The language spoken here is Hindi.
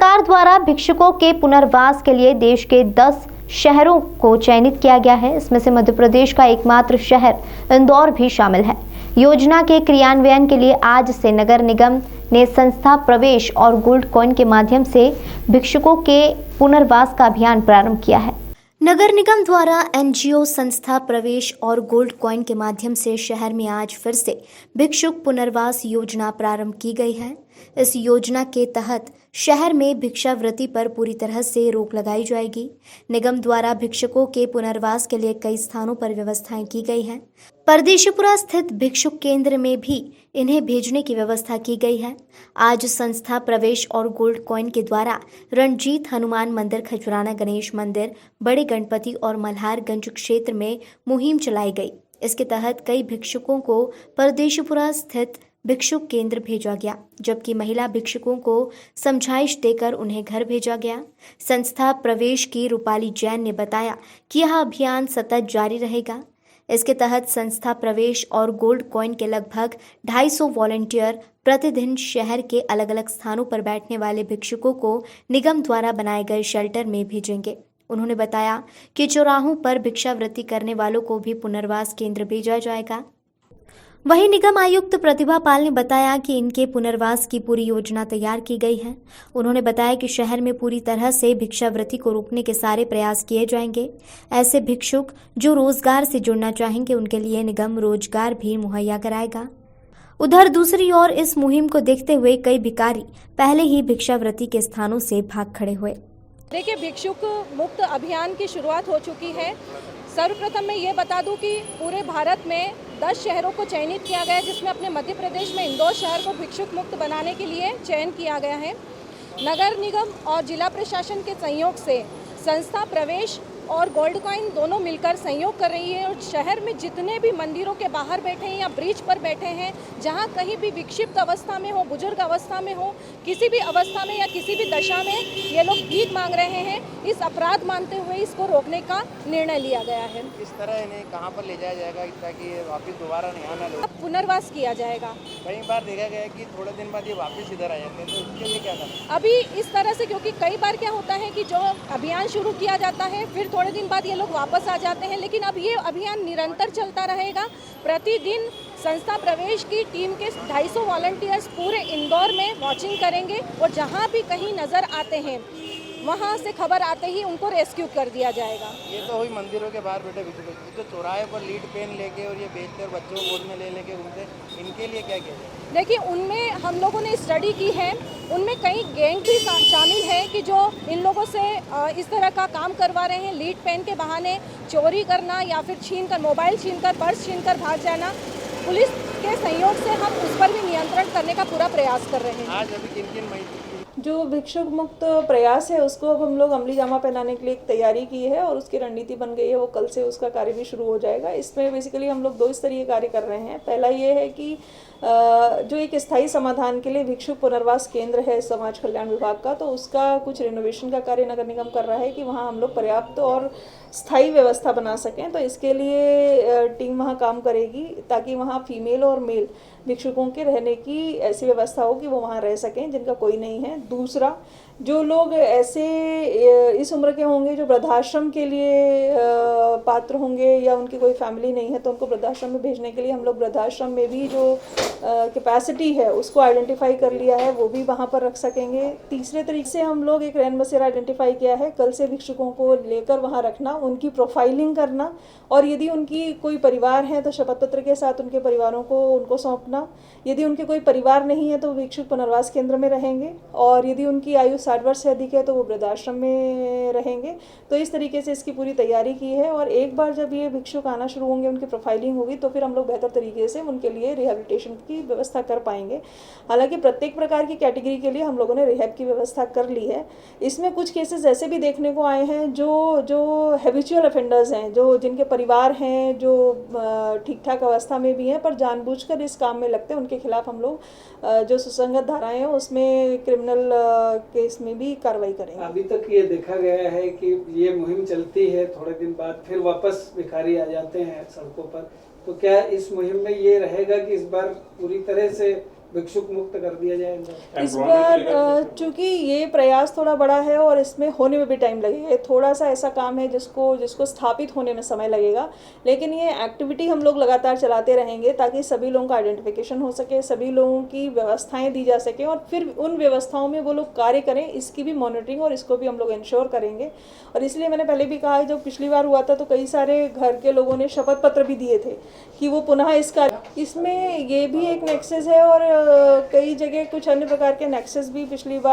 सरकार द्वारा भिक्षुकों के पुनर्वास के लिए देश के 10 शहरों को चयनित किया गया है। इसमें से मध्य प्रदेश का एकमात्र शहर इंदौर भी शामिल है। योजना के क्रियान्वयन के लिए आज से नगर निगम ने संस्था प्रवेश और गोल्ड कॉइन के माध्यम से भिक्षुकों के पुनर्वास का अभियान प्रारंभ किया है। नगर निगम द्वारा एनजीओ संस्था प्रवेश और गोल्ड कॉइन के माध्यम से शहर में आज फिर से भिक्षुक पुनर्वास योजना प्रारंभ की गई है। इस योजना के तहत शहर में भिक्षावृत्ति पर पूरी तरह से रोक लगाई जाएगी। निगम द्वारा भिक्षुकों के पुनर्वास के लिए कई स्थानों पर व्यवस्थाएं की गई हैं। परदेशीपुरा स्थित भिक्षुक केंद्र में भी इन्हें भेजने की व्यवस्था की गई है। आज संस्था प्रवेश और गोल्ड कॉइन के द्वारा रणजीत हनुमान मंदिर, खजुराना गणेश मंदिर, बड़े गणपति और मल्हारगंज क्षेत्र में मुहिम चलाई गई। इसके तहत कई भिक्षुकों को परदेशीपुरा स्थित भिक्षुक केंद्र भेजा गया, जबकि महिला भिक्षुकों को समझाइश देकर उन्हें घर भेजा गया। संस्था प्रवेश की रूपाली जैन ने बताया कि यह अभियान सतत जारी रहेगा। इसके तहत संस्था प्रवेश और गोल्ड कॉइन के लगभग 250 वॉलंटियर प्रतिदिन शहर के अलग अलग स्थानों पर बैठने वाले भिक्षुकों को निगम द्वारा बनाए गए शेल्टर में भेजेंगे। उन्होंने बताया कि चौराहों पर भिक्षावृत्ति करने वालों को भी पुनर्वास केंद्र भेजा जाएगा। वहीं निगम आयुक्त प्रतिभा पाल ने बताया कि इनके पुनर्वास की पूरी योजना तैयार की गई है। उन्होंने बताया कि शहर में पूरी तरह से भिक्षावृत्ति को रोकने के सारे प्रयास किए जाएंगे। ऐसे भिक्षुक जो रोजगार से जुड़ना चाहेंगे उनके लिए निगम रोजगार भी मुहैया कराएगा। उधर दूसरी ओर इस मुहिम को देखते हुए कई भिखारी पहले ही भिक्षावृत्ति के स्थानों से भाग खड़े हुए। देखिए, भिक्षुक मुक्त अभियान की शुरुआत हो चुकी है। सर्वप्रथम मैं ये बता दूं कि पूरे भारत में 10 शहरों को चयनित किया गया है, जिसमें अपने मध्य प्रदेश में इंदौर शहर को भिक्षुक मुक्त बनाने के लिए चयन किया गया है। नगर निगम और जिला प्रशासन के सहयोग से संस्था प्रवेश और गोल्ड कॉइन दोनों मिलकर सहयोग कर रही है और शहर में जितने भी मंदिरों के बाहर बैठे हैं या ब्रिज पर बैठे हैं, जहां कहीं भी विक्षिप्त अवस्था में हो, बुजुर्ग अवस्था में हो, किसी भी अवस्था में या किसी भी दशा में ये लोग भीख मांग रहे हैं, इस अपराध मानते हुए इसको रोकने का निर्णय लिया गया है। इस तरह इन्हें कहाँ पर ले जाया जाएगा ताकि वापिस दोबारा नहीं आना लोग? पुनर्वास किया जाएगा। कई बार देखा गया है कि थोड़े दिन बाद ये वापिस इधर आ जाते हैं, तो उसके लिए क्या करना? अभी इस तरह से, क्योंकि कई बार क्या होता है कि जो अभियान शुरू किया जाता है फिर थोड़े दिन बाद ये लोग वापस आ जाते हैं, लेकिन अब ये अभियान निरंतर चलता रहेगा। प्रतिदिन संस्था प्रवेश की टीम के 250 वॉलंटियर्स पूरे इंदौर में वॉचिंग करेंगे और जहां भी कहीं नजर आते हैं वहां से खबर आते ही उनको रेस्क्यू कर दिया जाएगा। ये तो हुई मंदिरों के बाहर बैठे भिक्षुक, जो चौराहे पर लीड पेन लेके और ये बेचते और बच्चों को गोद में ले लेके घूमते, इनके लिए क्या किया जाए? देखिए, उनमें हम लोगों ने स्टडी की है, उनमें कई गैंग भी शामिल है कि जो इन लोगों से इस तरह का काम करवा रहे हैं, लीड पेन के बहाने चोरी करना या फिर छीनकर मोबाइल छीनकर पर्स छीनकर भाग जाना। पुलिस के सहयोग से हम उस पर भी नियंत्रण करने का पूरा प्रयास कर रहे हैं। आज अभी किन जो भिक्षुक मुक्त प्रयास है उसको अब हम लोग अमली जामा पहनाने के लिए एक तैयारी की है और उसकी रणनीति बन गई है। वो कल से उसका कार्य भी शुरू हो जाएगा। इसमें बेसिकली हम लोग 2 स्तरीय कार्य कर रहे हैं। पहला ये है कि जो एक स्थायी समाधान के लिए भिक्षुक पुनर्वास केंद्र है समाज कल्याण विभाग का, तो उसका कुछ रिनोवेशन का कार्य नगर निगम कर रहा है कि वहाँ हम लोग पर्याप्त और स्थायी व्यवस्था बना सकें। तो इसके लिए टीम वहाँ काम करेगी ताकि वहाँ फीमेल और मेल भिक्षुकों के रहने की ऐसी व्यवस्था हो कि वो वहाँ रह सकें जिनका कोई नहीं है। दूसरा, जो लोग ऐसे इस उम्र के होंगे जो वृद्धाश्रम के लिए पात्र होंगे या उनकी कोई फैमिली नहीं है, तो उनको वृद्धाश्रम में भेजने के लिए हम लोग वृद्धाश्रम में भी जो कैपेसिटी है उसको आइडेंटिफाई कर लिया है, वो भी वहाँ पर रख सकेंगे। तीसरे तरीके से हम लोग एक रैन बसेरा आइडेंटिफाई किया है। कल से भिक्षुकों को लेकर वहाँ रखना, उनकी प्रोफाइलिंग करना और यदि उनकी कोई परिवार है तो शपथ पत्र के साथ उनके परिवारों को उनको सौंपना। यदि उनके कोई परिवार नहीं है तो भिक्षुक पुनर्वास केंद्र में रहेंगे और यदि उनकी आयु 60 वर्ष से अधिक है तो वो वृद्धाश्रम में रहेंगे। तो इस तरीके से इसकी पूरी तैयारी की है और एक बार जब ये भिक्षुक आना शुरू होंगे, उनकी प्रोफाइलिंग होगी, तो फिर हम लोग बेहतर तरीके से उनके लिए रिहेबिलिटेशन की व्यवस्था कर पाएंगे। हालांकि प्रत्येक प्रकार की कैटेगरी के लिए हम लोगों ने रिहैब की व्यवस्था कर ली है। इसमें कुछ केसेस ऐसे भी देखने को आए हैं जो हैबिचुअल ऑफेंडर्स हैं, जो जिनके परिवार हैं, जो ठीक ठाक अवस्था में भी हैं पर जानबूझकर इस काम में लगते हैं, उनके खिलाफ हम लोग जो सुसंगत धाराएं हैं उसमें क्रिमिनल केस में भी कार्रवाई करेंगे। अभी तक ये देखा गया है कि ये मुहिम चलती है, थोड़े दिन बाद फिर वापस भिखारी आ जाते हैं सड़कों पर, तो क्या इस मुहिम में ये रहेगा कि इस बार पूरी तरह से भिक्षुक मुक्त कर दिया जाए इंदौर? इस बार चूंकि ये प्रयास थोड़ा बड़ा है और इसमें होने में भी टाइम लगेगा, ये थोड़ा सा ऐसा काम है जिसको स्थापित होने में समय लगेगा, लेकिन ये एक्टिविटी हम लोग लगातार चलाते रहेंगे ताकि सभी लोगों का आइडेंटिफिकेशन हो सके, सभी लोगों की व्यवस्थाएं दी जा सके और फिर उन व्यवस्थाओं में वो लोग कार्य करें, इसकी भी मॉनिटरिंग और इसको भी हम लोग इंश्योर करेंगे। और इसलिए मैंने पहले भी कहा है, जब पिछली बार हुआ था तो कई सारे घर के लोगों ने शपथ पत्र भी दिए थे कि वो पुनः इसमें ये भी एक नेक्सस है और कई जगह कुछ अन्य प्रकार के नेक्सस भी पिछली बार